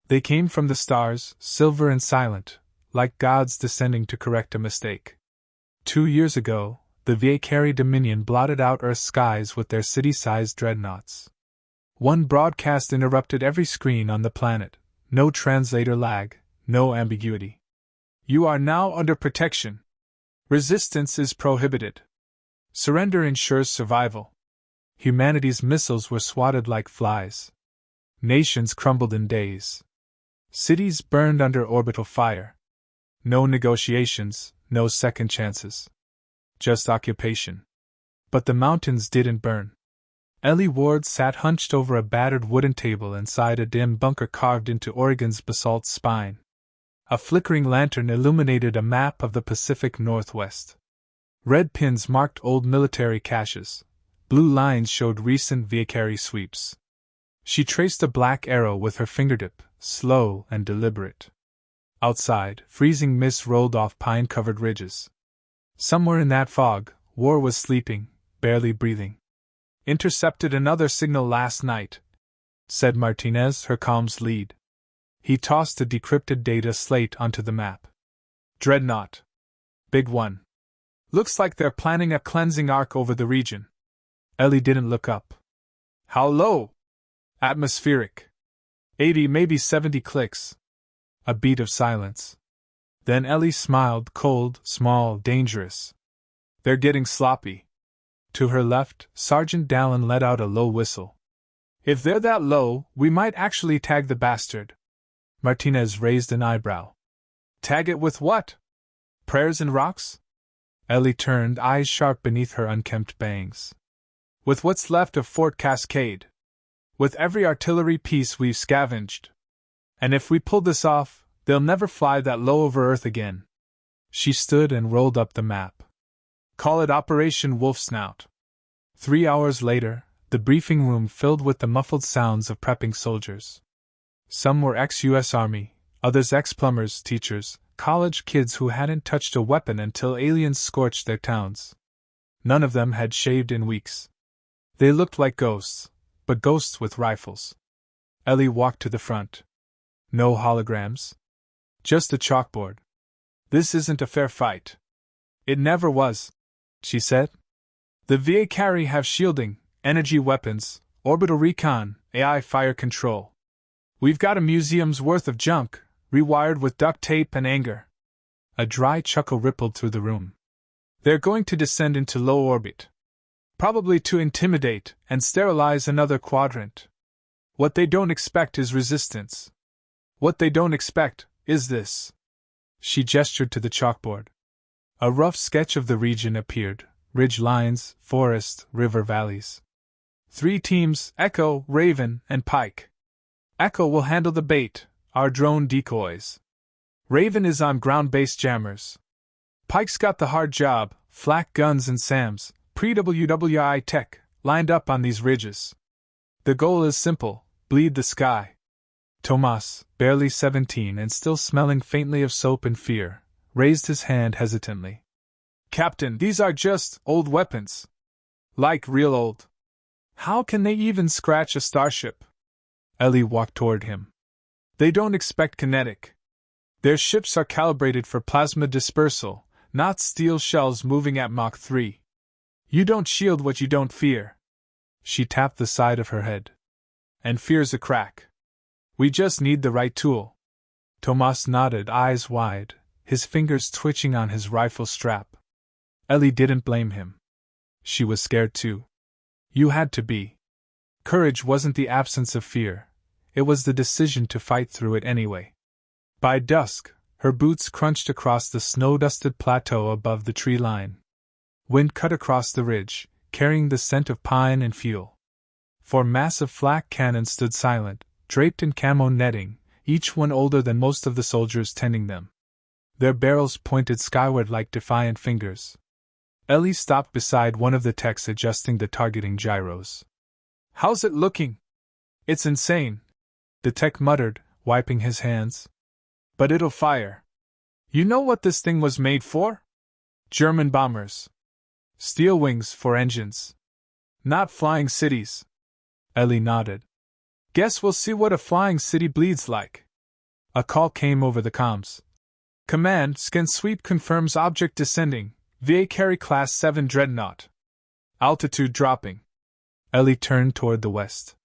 They came from the stars, silver and silent, like gods descending to correct a mistake. 2 years ago, the Valkyrie Dominion blotted out Earth's skies with their city-sized dreadnoughts. One broadcast interrupted every screen on the planet. No translator lag, no ambiguity. You are now under protection. Resistance is prohibited. Surrender ensures survival. Humanity's missiles were swatted like flies. Nations crumbled in days. Cities burned under orbital fire. No negotiations, no second chances. Just occupation. But the mountains didn't burn. Ellie Ward sat hunched over a battered wooden table inside a dim bunker carved into Oregon's basalt spine. A flickering lantern illuminated a map of the Pacific Northwest. Red pins marked old military caches. Blue lines showed recent Valkyrie sweeps. She traced a black arrow with her fingertip, slow and deliberate. Outside, freezing mist rolled off pine-covered ridges. Somewhere in that fog, War was sleeping, barely breathing. Intercepted another signal last night, said Martinez, her comms lead. He tossed a decrypted data slate onto the map. Dreadnought. Big one. Looks like they're planning a cleansing arc over the region. Ellie didn't look up. How low? Atmospheric. 80, maybe 70 clicks. A beat of silence. Then Ellie smiled, cold, small, dangerous. They're getting sloppy. To her left, Sergeant Dallin let out a low whistle. If they're that low, we might actually tag the bastard. Martinez raised an eyebrow. Tag it with what? Prayers and rocks? Ellie turned, eyes sharp beneath her unkempt bangs. With what's left of Fort Cascade. With every artillery piece we've scavenged. And if we pull this off, they'll never fly that low over Earth again. She stood and rolled up the map. Call it Operation Wolf Snout. 3 hours later, the briefing room filled with the muffled sounds of prepping soldiers. Some were ex-US Army, others ex-plumbers, teachers, college kids who hadn't touched a weapon until aliens scorched their towns. None of them had shaved in weeks. They looked like ghosts, but ghosts with rifles. Ellie walked to the front. No holograms. Just a chalkboard. This isn't a fair fight. It never was, she said. The Valkyrie have shielding, energy weapons, orbital recon, AI fire control. We've got a museum's worth of junk, rewired with duct tape and anger. A dry chuckle rippled through the room. They're going to descend into low orbit. Probably to intimidate and sterilize another quadrant. What they don't expect is resistance. What they don't expect is this. She gestured to the chalkboard. A rough sketch of the region appeared, ridge lines, forest, river valleys. 3 teams, Echo, Raven, and Pike. Echo will handle the bait, our drone decoys. Raven is on ground-based jammers. Pike's got the hard job, flak guns and SAMs, pre-WWI tech, lined up on these ridges. The goal is simple, bleed the sky. Tomas, barely 17 and still smelling faintly of soap and fear, raised his hand hesitantly. Captain, these are just old weapons. Like real old. How can they even scratch a starship? Ellie walked toward him. They don't expect kinetic. Their ships are calibrated for plasma dispersal, not steel shells moving at Mach 3. You don't shield what you don't fear. She tapped the side of her head. And fear's a crack. We just need the right tool. Tomas nodded, eyes wide, his fingers twitching on his rifle strap. Ellie didn't blame him. She was scared too. You had to be. Courage wasn't the absence of fear, it was the decision to fight through it anyway. By dusk, her boots crunched across the snow-dusted plateau above the tree line. Wind cut across the ridge, carrying the scent of pine and fuel. 4 massive flak cannons stood silent, draped in camo netting, each one older than most of the soldiers tending them. Their barrels pointed skyward like defiant fingers. Ellie stopped beside one of the techs adjusting the targeting gyros. How's it looking? It's insane, the tech muttered, wiping his hands. But it'll fire. You know what this thing was made for? German bombers. Steel wings for engines. Not flying cities. Ellie nodded. Guess we'll see what a flying city bleeds like. A call came over the comms. Command, scan sweep confirms object descending, VA carry class 7 dreadnought. Altitude dropping. Ellie turned toward the west.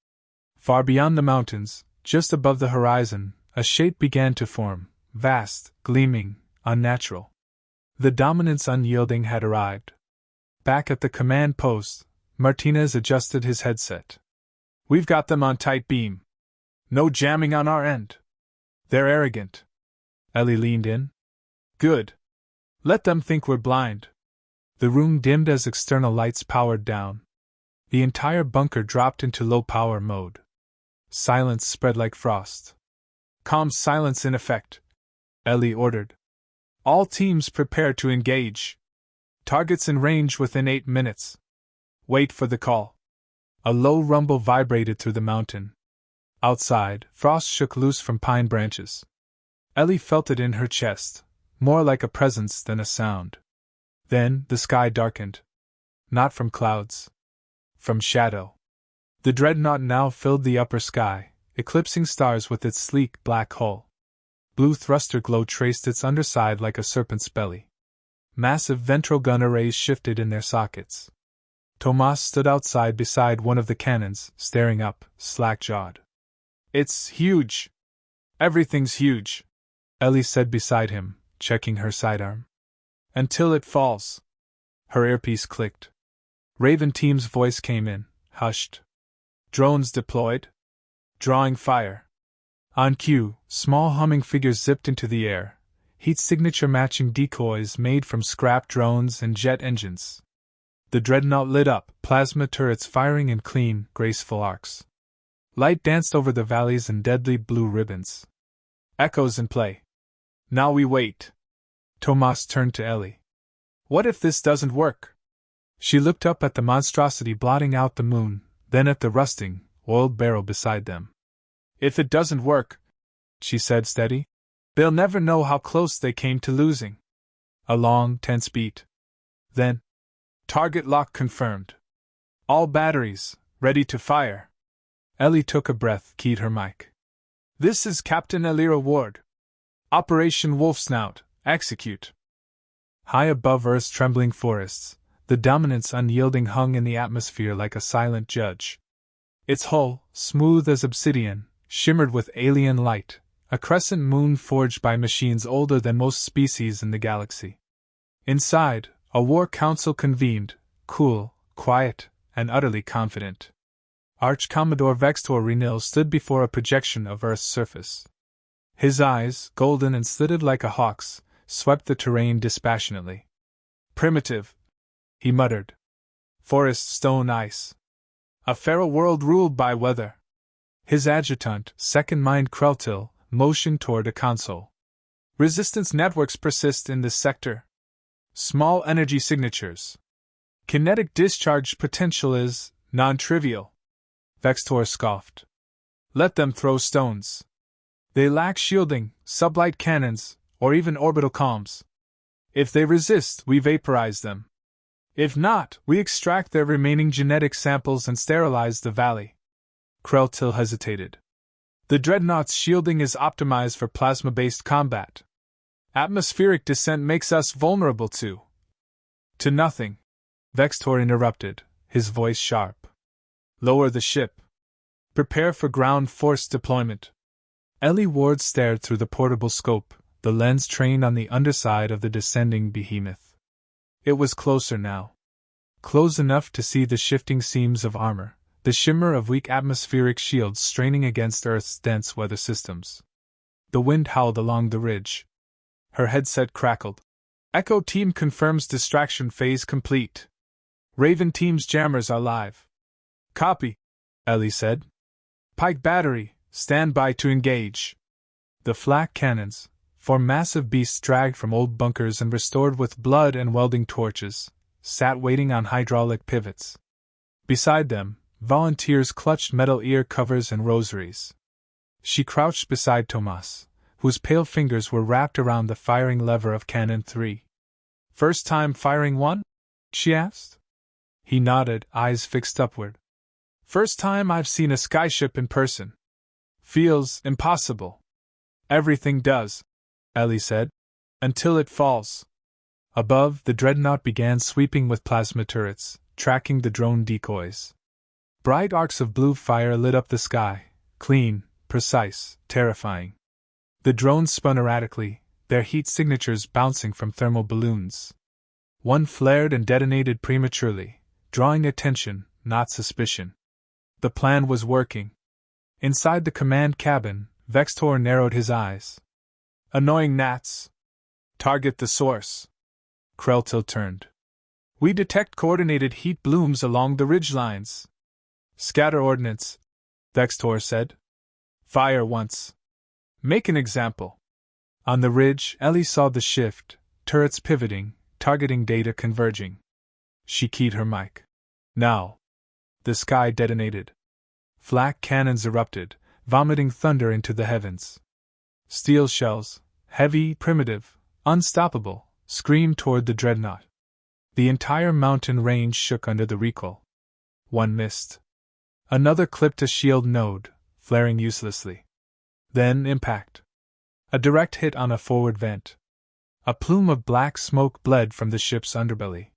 Far beyond the mountains, just above the horizon, a shape began to form, vast, gleaming, unnatural. The Dominant's unyielding had arrived. Back at the command post, Martinez adjusted his headset. We've got them on tight beam. No jamming on our end. They're arrogant. Ellie leaned in. Good. Let them think we're blind. The room dimmed as external lights powered down. The entire bunker dropped into low-power mode. Silence spread like frost. Calm silence in effect, Ellie ordered. All teams prepare to engage. Targets in range within 8 minutes. Wait for the call. A low rumble vibrated through the mountain. Outside, frost shook loose from pine branches. Ellie felt it in her chest, more like a presence than a sound. Then the sky darkened. Not from clouds. From shadow. The dreadnought now filled the upper sky, eclipsing stars with its sleek black hull. Blue thruster glow traced its underside like a serpent's belly. Massive ventral gun arrays shifted in their sockets. Tomas stood outside beside one of the cannons, staring up, slack-jawed. It's huge. Everything's huge, Ellie said beside him, checking her sidearm. Until it falls. Her earpiece clicked. Raven Team's voice came in, hushed. Drones deployed. Drawing fire. On cue, small humming figures zipped into the air, heat signature matching decoys made from scrap drones and jet engines. The dreadnought lit up, plasma turrets firing in clean, graceful arcs. Light danced over the valleys in deadly blue ribbons. Echoes in play. Now we wait. Tomas turned to Ellie. What if this doesn't work? She looked up at the monstrosity blotting out the moon, then at the rusting, oiled barrel beside them. If it doesn't work, she said steady, they'll never know how close they came to losing. A long, tense beat. Then, target lock confirmed. All batteries, ready to fire. Ellie took a breath, keyed her mic. This is Captain Elira Ward. Operation Wolfsnout, execute. High above Earth's trembling forests, the Dominant's unyielding hung in the atmosphere like a silent judge. Its hull, smooth as obsidian, shimmered with alien light, a crescent moon forged by machines older than most species in the galaxy. Inside, a war council convened, cool, quiet, and utterly confident. Arch-Commodore Vextor Renil stood before a projection of Earth's surface. His eyes, golden and slitted like a hawk's, swept the terrain dispassionately. Primitive, he muttered. Forest, stone, ice. A feral world ruled by weather. His adjutant, Second Mind Kreltil, motioned toward a console. Resistance networks persist in this sector. Small energy signatures. Kinetic discharge potential is non-trivial. Vextor scoffed. Let them throw stones. They lack shielding, sublight cannons, or even orbital comms. If they resist, we vaporize them. If not, we extract their remaining genetic samples and sterilize the valley. Kreltil hesitated. The dreadnought's shielding is optimized for plasma-based combat. Atmospheric descent makes us vulnerable to nothing. Vextor interrupted, his voice sharp. Lower the ship. Prepare for ground force deployment. Ellie Ward stared through the portable scope, the lens trained on the underside of the descending behemoth. It was closer now. Close enough to see the shifting seams of armor, the shimmer of weak atmospheric shields straining against Earth's dense weather systems. The wind howled along the ridge. Her headset crackled. Echo Team confirms distraction phase complete. Raven Team's jammers are live. Copy, Ellie said. Pike Battery, stand by to engage. The flak cannons, four massive beasts dragged from old bunkers and restored with blood and welding torches, sat waiting on hydraulic pivots. Beside them, volunteers clutched metal ear covers and rosaries. She crouched beside Tomas, whose pale fingers were wrapped around the firing lever of Cannon 3. First time firing one? She asked. He nodded, eyes fixed upward. First time I've seen a skyship in person. Feels impossible. Everything does, Ellie said. Until it falls. Above, the dreadnought began sweeping with plasma turrets, tracking the drone decoys. Bright arcs of blue fire lit up the sky, clean, precise, terrifying. The drones spun erratically, their heat signatures bouncing from thermal balloons. One flared and detonated prematurely, drawing attention, not suspicion. The plan was working. Inside the command cabin, Vextor narrowed his eyes. Annoying gnats. Target the source. Kreltil turned. We detect coordinated heat blooms along the ridgelines. Scatter ordnance, Vextor said. Fire once. Make an example. On the ridge, Ellie saw the shift, turrets pivoting, targeting data converging. She keyed her mic. Now. The sky detonated. Flak cannons erupted, vomiting thunder into the heavens. Steel shells, heavy, primitive, unstoppable, screamed toward the dreadnought. The entire mountain range shook under the recoil. One missed. Another clipped a shield node, flaring uselessly. Then impact. A direct hit on a forward vent. A plume of black smoke bled from the ship's underbelly.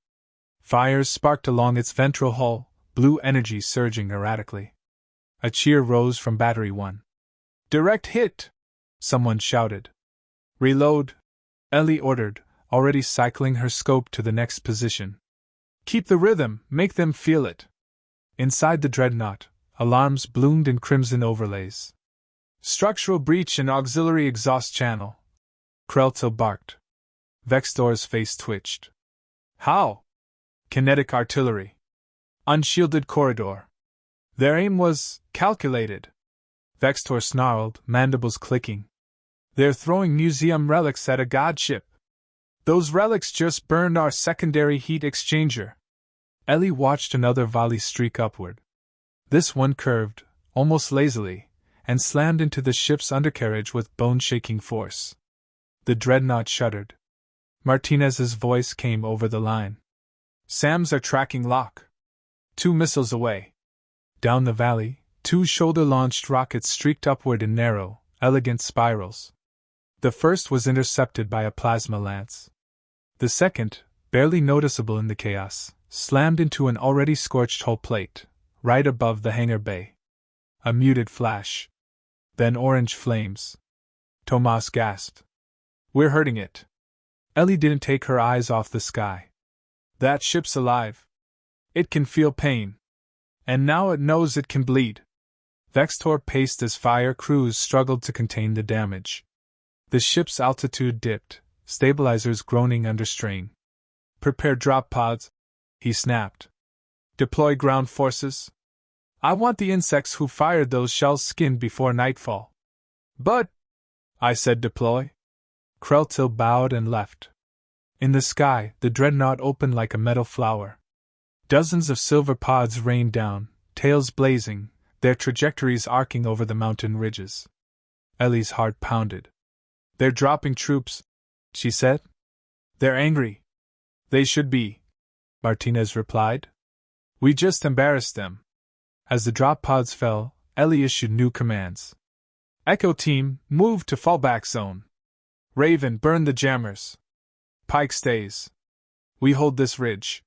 Fires sparked along its ventral hull, blue energy surging erratically. A cheer rose from Battery 1. Direct hit! Someone shouted. Reload! Ellie ordered, already cycling her scope to the next position. Keep the rhythm, make them feel it. Inside the dreadnought, alarms bloomed in crimson overlays. Structural breach in auxiliary exhaust channel. Kreltil barked. Vextor's face twitched. How? Kinetic artillery. Unshielded corridor. Their aim was calculated. Vextor snarled, mandibles clicking. They're throwing museum relics at a god ship. Those relics just burned our secondary heat exchanger. Ellie watched another volley streak upward. This one curved, almost lazily, and slammed into the ship's undercarriage with bone-shaking force. The dreadnought shuddered. Martinez's voice came over the line. SAMs are tracking lock. 2 missiles away. Down the valley, 2 shoulder-launched rockets streaked upward in narrow, elegant spirals. The first was intercepted by a plasma lance. The second, barely noticeable in the chaos, slammed into an already scorched hull plate, right above the hangar bay. A muted flash. Then orange flames. Tomas gasped. We're hurting it. Ellie didn't take her eyes off the sky. That ship's alive. It can feel pain. And now it knows it can bleed. Vextor paced as fire crews struggled to contain the damage. The ship's altitude dipped, stabilizers groaning under strain. Prepare drop pods, he snapped. Deploy ground forces. I want the insects who fired those shells skinned before nightfall. But, I said deploy. Kreltil bowed and left. In the sky, the dreadnought opened like a metal flower. Dozens of silver pods rained down, tails blazing, their trajectories arcing over the mountain ridges. Ellie's heart pounded. They're dropping troops, she said. They're angry. They should be, Martinez replied. We just embarrassed them. As the drop pods fell, Ellie issued new commands. Echo Team, move to fallback zone. Raven, burn the jammers. Pike stays. We hold this ridge.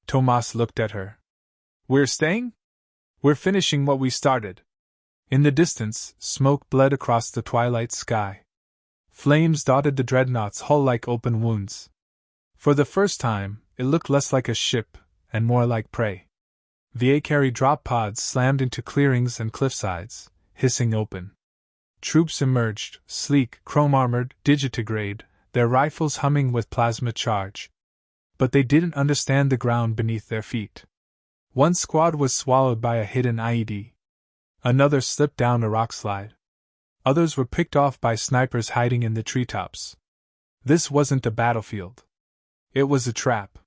Tomas looked at her. We're staying? We're finishing what we started. In the distance, smoke bled across the twilight sky. Flames dotted the dreadnought's hull like open wounds. For the first time, it looked less like a ship, and more like prey. VA-carry drop pods slammed into clearings and cliffsides, hissing open. Troops emerged, sleek, chrome-armored, digitigrade, their rifles humming with plasma charge. But they didn't understand the ground beneath their feet. One squad was swallowed by a hidden IED. Another slipped down a rock slide. Others were picked off by snipers hiding in the treetops. This wasn't a battlefield. It was a trap.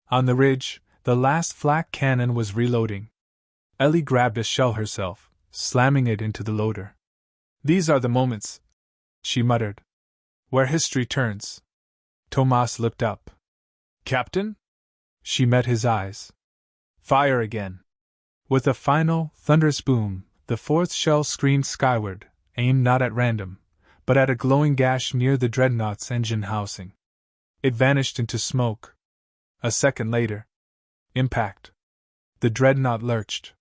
On the ridge, the last flak cannon was reloading. Ellie grabbed a shell herself, slamming it into the loader. These are the moments, she muttered, where history turns. Tomas looked up. Captain? She met his eyes. Fire again. With a final, thunderous boom, the fourth shell screamed skyward, aimed not at random, but at a glowing gash near the dreadnought's engine housing. It vanished into smoke. A second later. Impact. The dreadnought lurched.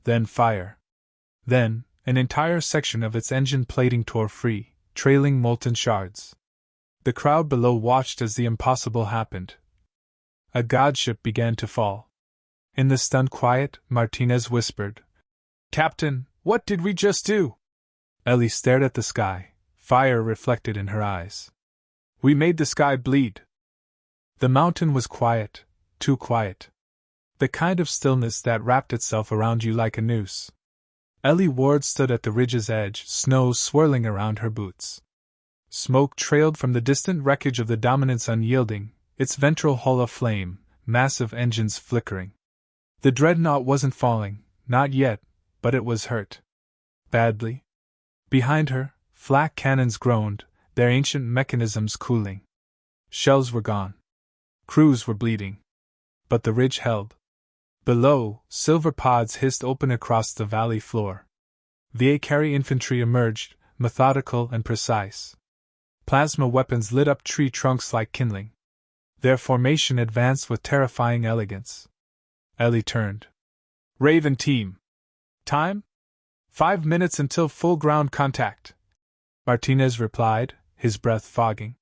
Then fire. Then, an entire section of its engine plating tore free, trailing molten shards. The crowd below watched as the impossible happened. A godship began to fall. In the stunned quiet, Martinez whispered, "Captain, what did we just do?" Ellie stared at the sky, fire reflected in her eyes. "We made the sky bleed." The mountain was quiet, too quiet. The kind of stillness that wrapped itself around you like a noose. Ellie Ward stood at the ridge's edge, snow swirling around her boots. Smoke trailed from the distant wreckage of the Dominant's unyielding, its ventral hull aflame, massive engines flickering. The dreadnought wasn't falling, not yet, but it was hurt. Badly. Behind her, flak cannons groaned, their ancient mechanisms cooling. Shells were gone. Crews were bleeding. But the ridge held. Below, silver pods hissed open across the valley floor. The Akari infantry emerged, methodical and precise. Plasma weapons lit up tree trunks like kindling. Their formation advanced with terrifying elegance. Ellie turned. "Raven team. Time? 5 minutes until full ground contact," Martinez replied, his breath fogging.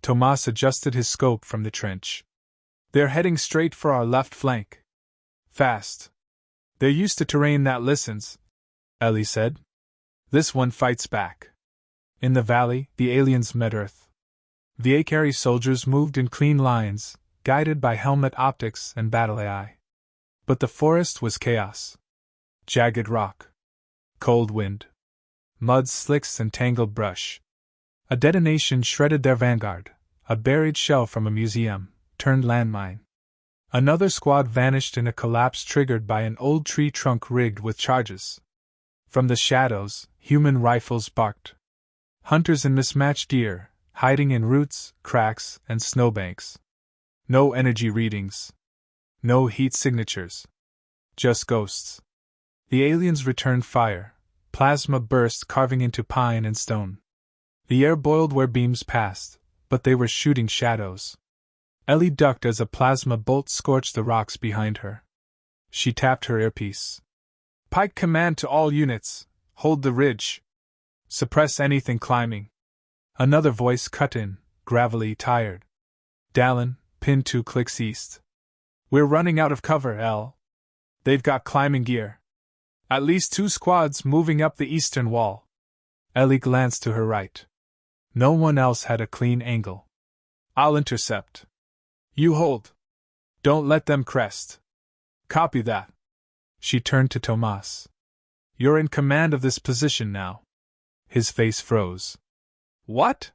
Tomas adjusted his scope from the trench. "They're heading straight for our left flank. Fast. They're used to terrain that listens," Ellie said. "This one fights back." In the valley, the aliens met Earth. The Akari soldiers moved in clean lines, guided by helmet optics and battle AI. But the forest was chaos. Jagged rock. Cold wind. Mud slicks and tangled brush. A detonation shredded their vanguard, a buried shell from a museum, turned landmine. Another squad vanished in a collapse triggered by an old tree trunk rigged with charges. From the shadows, human rifles barked. Hunters in mismatched gear, hiding in roots, cracks, and snowbanks. No energy readings. No heat signatures. Just ghosts. The aliens returned fire. Plasma burst, carving into pine and stone. The air boiled where beams passed, but they were shooting shadows. Ellie ducked as a plasma bolt scorched the rocks behind her. She tapped her earpiece. "Pike command to all units, hold the ridge. Suppress anything climbing." Another voice cut in, gravelly, tired. "Dallin, pin 2 clicks east. We're running out of cover, L. They've got climbing gear. At least 2 squads moving up the eastern wall." Ellie glanced to her right. No one else had a clean angle. "I'll intercept. You hold. Don't let them crest." "Copy that." She turned to Tomas. "You're in command of this position now." His face froze. "What?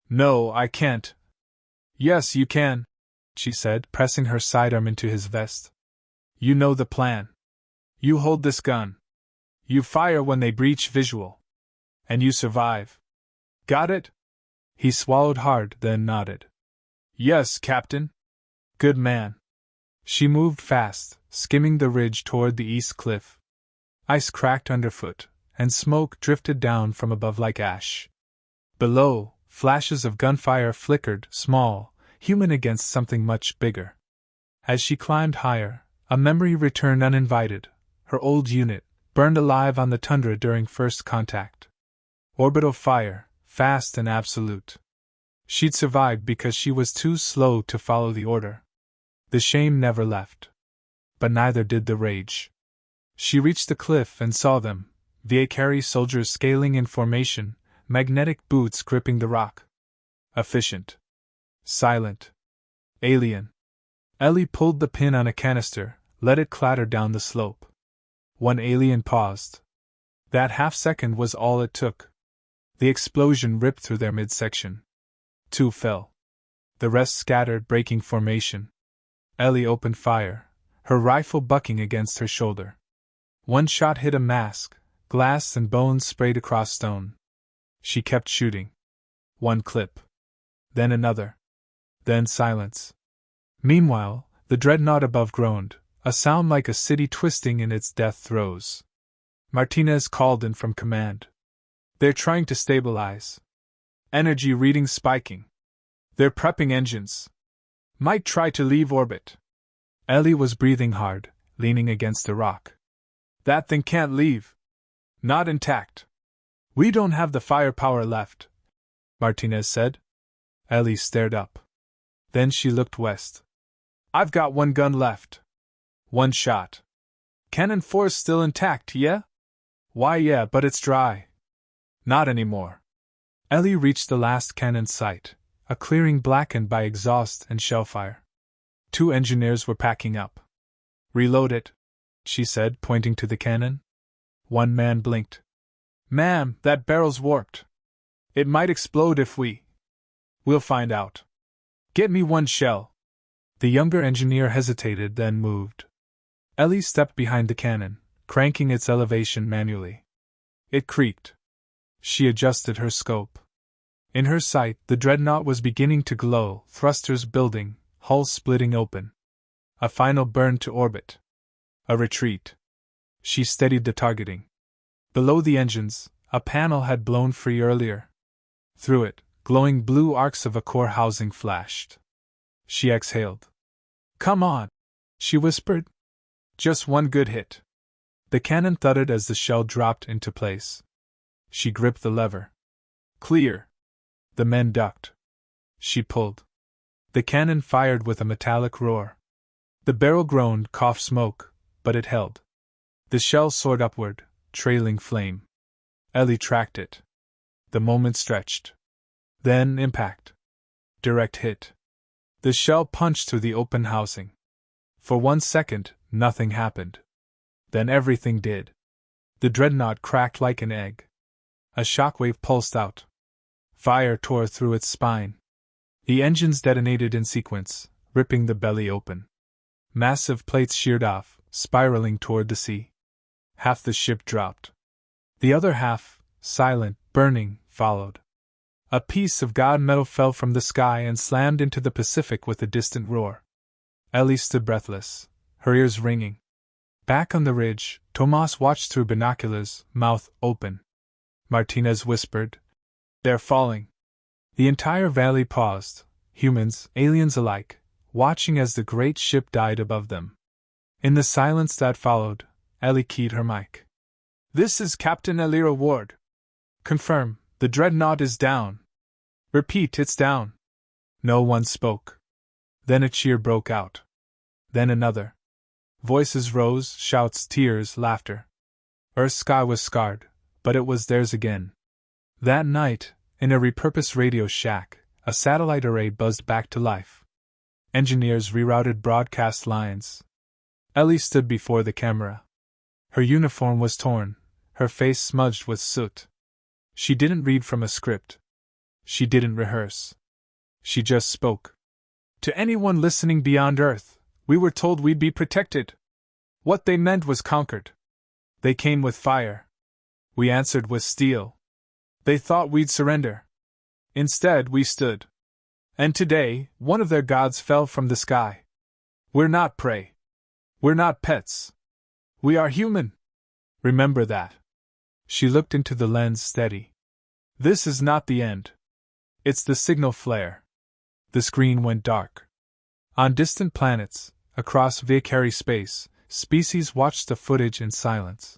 No, I can't." "Yes, you can," she said, pressing her sidearm into his vest. "You know the plan. You hold this gun. You fire when they breach visual. And you survive. Got it?" He swallowed hard, then nodded. "Yes, Captain." "Good man." She moved fast, skimming the ridge toward the east cliff. Ice cracked underfoot, and smoke drifted down from above like ash. Below, flashes of gunfire flickered, small, human against something much bigger. As she climbed higher, a memory returned uninvited, her old unit, burned alive on the tundra during first contact. Orbital fire, fast and absolute. She'd survived because she was too slow to follow the order. The shame never left. But neither did the rage. She reached the cliff and saw them, the Akari soldiers scaling in formation, magnetic boots gripping the rock. Efficient. Silent. Alien. Ellie pulled the pin on a canister, let it clatter down the slope. One alien paused. That half-second was all it took. The explosion ripped through their midsection. 2 fell. The rest scattered, breaking formation. Ellie opened fire, her rifle bucking against her shoulder. One shot hit a mask, glass and bones sprayed across stone. She kept shooting. One clip. Then another. Then silence. Meanwhile, the dreadnought above groaned, a sound like a city twisting in its death throes. Martinez called in from command. They're trying to stabilize. Energy readings spiking. They're prepping engines. Might try to leave orbit. Ellie was breathing hard, leaning against a rock. That thing can't leave. Not intact. We don't have the firepower left, Martinez said. Ellie stared up. Then she looked west. I've got one gun left. One shot. Cannon 4's still intact, yeah? Why, yeah, but it's dry. Not anymore. Ellie reached the last cannon site, a clearing blackened by exhaust and shellfire. 2 engineers were packing up. Reload it, she said, pointing to the cannon. One man blinked. Ma'am, that barrel's warped. It might explode if we. We'll find out. Get me one shell. The younger engineer hesitated, then moved. Ellie stepped behind the cannon, cranking its elevation manually. It creaked. She adjusted her scope. In her sight, the dreadnought was beginning to glow, thrusters building, hull splitting open. A final burn to orbit. A retreat. She steadied the targeting. Below the engines, a panel had blown free earlier. Through it, glowing blue arcs of a core housing flashed. She exhaled. Come on, she whispered. Just one good hit. The cannon thudded as the shell dropped into place. She gripped the lever. Clear. The men ducked. She pulled. The cannon fired with a metallic roar. The barrel groaned, coughed smoke, but it held. The shell soared upward, trailing flame. Ellie tracked it. The moment stretched. Then impact. Direct hit. The shell punched through the open housing. For 1 second, nothing happened. Then everything did. The dreadnought cracked like an egg. A shockwave pulsed out. Fire tore through its spine. The engines detonated in sequence, ripping the belly open. Massive plates sheared off, spiraling toward the sea. Half the ship dropped. The other half, silent, burning, followed. A piece of god metal fell from the sky and slammed into the Pacific with a distant roar. Ellie stood breathless, her ears ringing. Back on the ridge, Tomas watched through binoculars, mouth open. Martinez whispered, "They're falling." The entire valley paused, humans, aliens alike, watching as the great ship died above them. In the silence that followed, Ellie keyed her mic. "This is Captain Elira Ward. Confirm, the dreadnought is down. Repeat, it's down." No one spoke. Then a cheer broke out. Then another. Voices rose, shouts, tears, laughter. Earth's sky was scarred, but it was theirs again. That night, in a repurposed radio shack, a satellite array buzzed back to life. Engineers rerouted broadcast lines. Ellie stood before the camera. Her uniform was torn, her face smudged with soot. She didn't read from a script. She didn't rehearse. She just spoke. To anyone listening beyond Earth, we were told we'd be protected. What they meant was conquered. They came with fire. We answered with steel. They thought we'd surrender. Instead, we stood. And today, one of their gods fell from the sky. We're not prey. We're not pets. We are human. Remember that. She looked into the lens steady. This is not the end. It's the signal flare. The screen went dark. On distant planets, across Vicari space, species watched the footage in silence.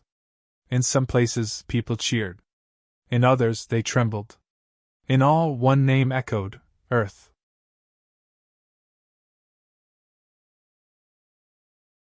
In some places, people cheered. In others, they trembled. In all, one name echoed: Earth.